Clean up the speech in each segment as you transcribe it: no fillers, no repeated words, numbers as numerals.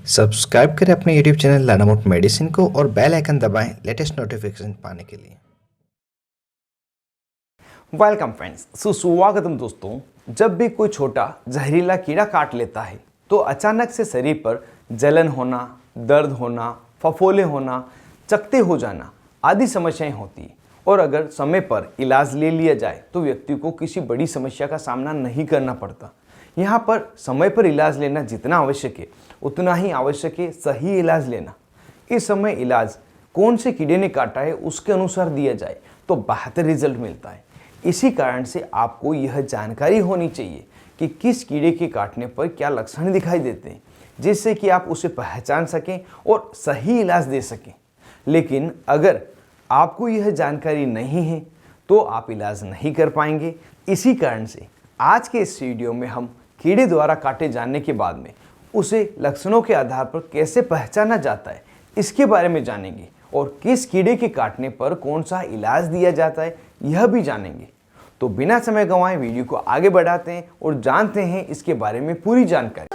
Subscribe करें अपने YouTube channel लानामोट medicine को और बेल आइकन दबाएं लेटेस्ट नोटिफिकेशन पाने के लिए। वेलकम फ्रेंड्स, सुस्वागतम दोस्तों। जब भी कोई छोटा जहरीला कीड़ा काट लेता है तो अचानक से शरीर पर जलन होना, दर्द होना, फफोले होना, चकते हो जाना आदि समस्याएं होती हैं। और अगर समय पर इलाज ले लिया जाए तो व्यक्ति को किसी बड़ी समस्या का सामना नहीं करना पड़ता। यहाँ पर समय पर इलाज लेना जितना आवश्यक है उतना ही आवश्यक है सही इलाज लेना। इस समय इलाज कौन से कीड़े ने काटा है उसके अनुसार दिया जाए तो बेहतर रिजल्ट मिलता है। इसी कारण से आपको यह जानकारी होनी चाहिए कि किस कीड़े के काटने पर क्या लक्षण दिखाई देते हैं, जिससे कि आप उसे पहचान सकें और सही इलाज दे सकें। लेकिन अगर आपको यह जानकारी नहीं है तो आप इलाज नहीं कर पाएंगे। इसी कारण से आज के इस वीडियो में हम कीड़े द्वारा काटे जाने के बाद में उसे लक्षणों के आधार पर कैसे पहचाना जाता है इसके बारे में जानेंगे, और किस कीड़े के काटने पर कौन सा इलाज दिया जाता है यह भी जानेंगे। तो बिना समय गंवाए वीडियो को आगे बढ़ाते हैं और जानते हैं इसके बारे में पूरी जानकारी।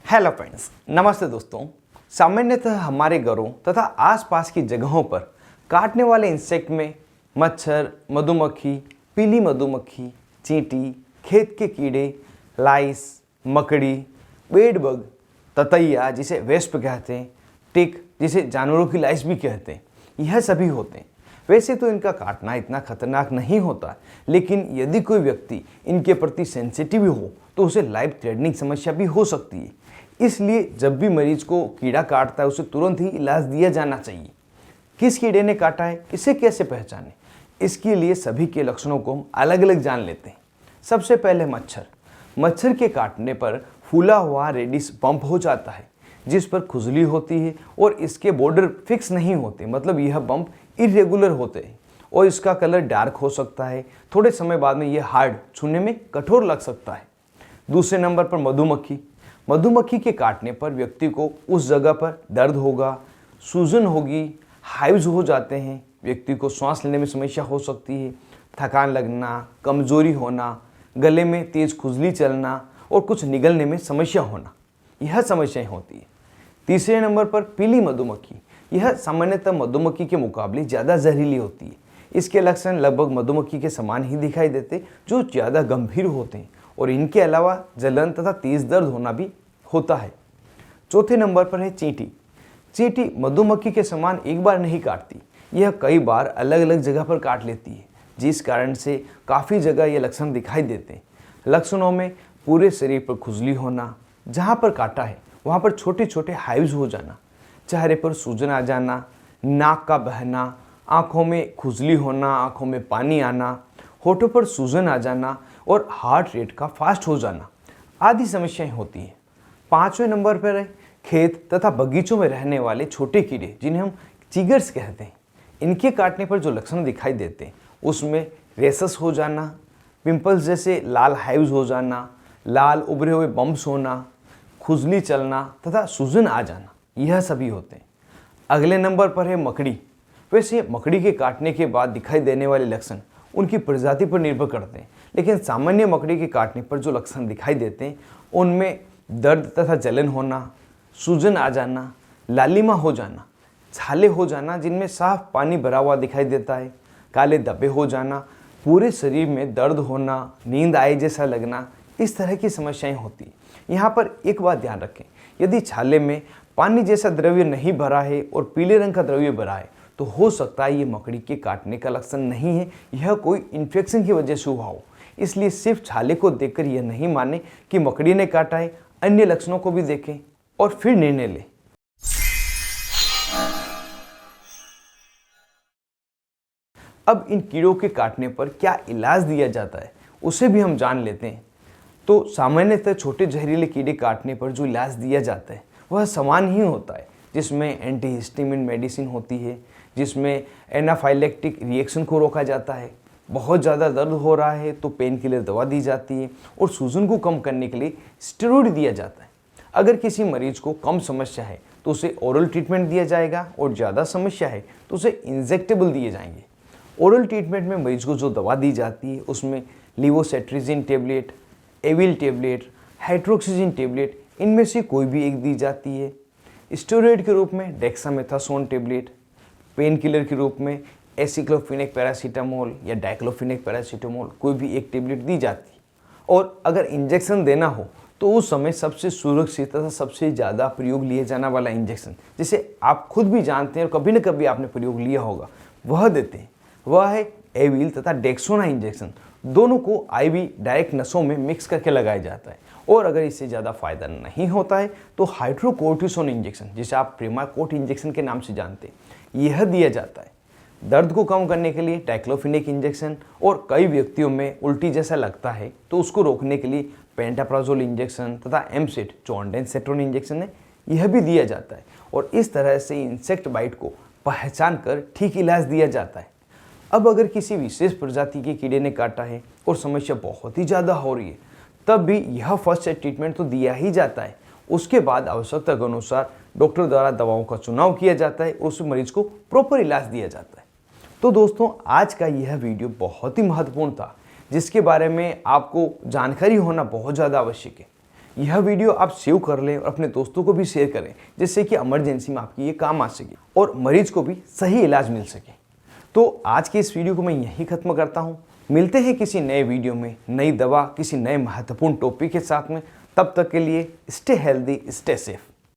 हेलो फ्रेंड्स, नमस्ते दोस्तों। सामान्यतः हमारे घरों तथा आसपास की जगहों पर काटने वाले इंसेक्ट में मच्छर, मधुमक्खी, पीली मधुमक्खी, चींटी, खेत के कीड़े, लाइस, मकड़ी, बेडबग, ततैया जिसे वेस्प कहते हैं, टिक जिसे जानवरों की लाइस भी कहते हैं, यह सभी होते हैं। वैसे तो इनका काटना इतना खतरनाक नहीं होता, लेकिन यदि कोई व्यक्ति इनके प्रति सेंसिटिव हो तो उसे लाइफ थ्रेटनिंग समस्या भी हो सकती है। इसलिए जब भी मरीज को कीड़ा काटता है उसे तुरंत ही इलाज दिया जाना चाहिए। किस कीड़े ने काटा है इसे कैसे पहचानें, इसके लिए सभी के लक्षणों को हम अलग अलग जान लेते हैं। सबसे पहले मच्छर। मच्छर के काटने पर फूला हुआ रेडिस बम्प हो जाता है जिस पर खुजली होती है और इसके बॉर्डर फिक्स नहीं होते, मतलब यह बम्प इरेगुलर होते हैं और इसका कलर डार्क हो सकता है। थोड़े समय बाद में यह हार्ड, छूने में कठोर लग सकता है। दूसरे नंबर पर मधुमक्खी। मधुमक्खी के काटने पर व्यक्ति को उस जगह पर दर्द होगा, सूजन होगी, हाइव्स हो जाते हैं, व्यक्ति को सांस लेने में समस्या हो सकती है, थकान लगना, कमजोरी होना, गले में तेज खुजली चलना और कुछ निगलने में समस्या होना, यह समस्याएं होती है। तीसरे नंबर पर पीली मधुमक्खी। यह सामान्यतः मधुमक्खी के मुकाबले ज़्यादा जहरीली होती है। इसके लक्षण लगभग मधुमक्खी के समान ही दिखाई देते, जो ज़्यादा गंभीर होते हैं, और इनके अलावा जलन तथा तेज दर्द होना भी होता है। चौथे नंबर पर है चींटी। चींटी मधुमक्खी के समान एक बार नहीं काटती, यह कई बार अलग अलग जगह पर काट लेती है, जिस कारण से काफ़ी जगह ये लक्षण दिखाई देते हैं। लक्षणों में पूरे शरीर पर खुजली होना, जहाँ पर काटा है वहाँ पर छोटे छोटे हाइव्स हो जाना, चेहरे पर सूजन आ जाना, नाक का बहना, आँखों में खुजली होना, आँखों में पानी आना, होठों पर सूजन आ जाना और हार्ट रेट का फास्ट हो जाना आदि समस्याएं होती हैं। पाँचवें नंबर पर है खेत तथा बगीचों में रहने वाले छोटे कीड़े, जिन्हें हम चिगर्स कहते हैं। इनके काटने पर जो लक्षण दिखाई देते हैं उसमें रेशस हो जाना, पिंपल्स जैसे लाल हाइव्स हो जाना, लाल उभरे हुए बम्प्स होना, खुजली चलना तथा सूजन आ जाना, यह सभी होते हैं। अगले नंबर पर है मकड़ी। वैसे मकड़ी के काटने के बाद दिखाई देने वाले लक्षण उनकी प्रजाति पर निर्भर करते हैं, लेकिन सामान्य मकड़ी के काटने पर जो लक्षण दिखाई देते हैं उनमें दर्द तथा जलन होना, सूजन आ जाना, लालिमा हो जाना, छाले हो जाना जिनमें साफ पानी भरा हुआ दिखाई देता है, काले धब्बे हो जाना, पूरे शरीर में दर्द होना, नींद आए जैसा लगना, इस तरह की समस्याएं होती हैं। यहाँ पर एक बात ध्यान रखें, यदि छाले में पानी जैसा द्रव्य नहीं भरा है और पीले रंग का द्रव्य भरा है तो हो सकता है ये मकड़ी के काटने का लक्षण नहीं है, यह कोई इन्फेक्शन की वजह से हुआ हो। इसलिए सिर्फ छाले को देखकर यह नहीं माने कि मकड़ी ने काटा है, अन्य लक्षणों को भी देखें और फिर निर्णय लें। अब इन कीड़ों के काटने पर क्या इलाज दिया जाता है उसे भी हम जान लेते हैं। तो सामान्यतः छोटे जहरीले कीड़े काटने पर जो इलाज दिया जाता है वह समान ही होता है, जिसमें एंटीहिस्टामिन मेडिसिन होती है, जिसमें एनाफाइलेक्टिक रिएक्शन को रोका जाता है। बहुत ज़्यादा दर्द हो रहा है तो पेन किलर दवा दी जाती है और सूजन को कम करने के लिए स्टेरॉइड दिया जाता है। अगर किसी मरीज को कम समस्या है तो उसे ओरल ट्रीटमेंट दिया जाएगा और ज़्यादा समस्या है तो उसे इंजेक्टेबल दिए जाएंगे। ओरल ट्रीटमेंट में मरीज को जो दवा दी जाती है उसमें levocetirizine tablet, evil tablet, हाइड्रोक्सीजिन tablet, इनमें से कोई भी एक दी जाती है। स्टेरॉयड के रूप में डेक्सामेथासोन टेबलेट, पेन किलर के रूप में एसिक्लोफिनेक पैरासीटामोल या डाइक्लोफिनेक पैरासीटामोल कोई भी एक टेबलेट दी जाती है। और अगर इंजेक्शन देना हो तो उस समय सबसे सुरक्षित तथा सबसे ज़्यादा प्रयोग लिए जाने वाला इंजेक्शन, जिसे आप खुद भी जानते हैं और कभी न कभी आपने प्रयोग लिया होगा, वह देते हैं, वह है एविल तथा डेक्सोना इंजेक्शन। दोनों को आईवी डायरेक्ट नसों में मिक्स करके लगाया जाता है। और अगर इससे ज़्यादा फायदा नहीं होता है तो हाइड्रोकोर्टिसोन इंजेक्शन, जिसे आप प्रेमाकोट इंजेक्शन के नाम से जानते हैं, यह दिया जाता है। दर्द को कम करने के लिए डाइक्लोफिनेक इंजेक्शन, और कई व्यक्तियों में उल्टी जैसा लगता है तो उसको रोकने के लिए पेंटाप्राजोल इंजेक्शन तथा एमसेट जो ऑन्डेनसेट्रोन इंजेक्शन है, यह भी दिया जाता है। और इस तरह से इंसेक्ट बाइट को पहचान कर ठीक इलाज दिया जाता है। अब अगर किसी विशेष प्रजाति के कीड़े ने काटा है और समस्या बहुत ही ज़्यादा हो रही है, तब भी यह फर्स्ट एड ट्रीटमेंट तो दिया ही जाता है। उसके बाद आवश्यकता के अनुसार डॉक्टर द्वारा दवाओं का चुनाव किया जाता है, उस मरीज को प्रॉपर इलाज दिया जाता है। तो दोस्तों, आज का यह वीडियो बहुत ही महत्वपूर्ण था, जिसके बारे में आपको जानकारी होना बहुत ज़्यादा आवश्यक है। यह वीडियो आप सेव कर लें और अपने दोस्तों को भी शेयर करें, जिससे कि इमरजेंसी में आपकी ये काम आ सके और मरीज को भी सही इलाज मिल सके। तो आज के इस वीडियो को मैं यहीं ख़त्म करता हूँ। मिलते हैं किसी नए वीडियो में, नई दवा, किसी नए महत्वपूर्ण टॉपिक के साथ में। तब तक के लिए स्टे हेल्दी, स्टे सेफ।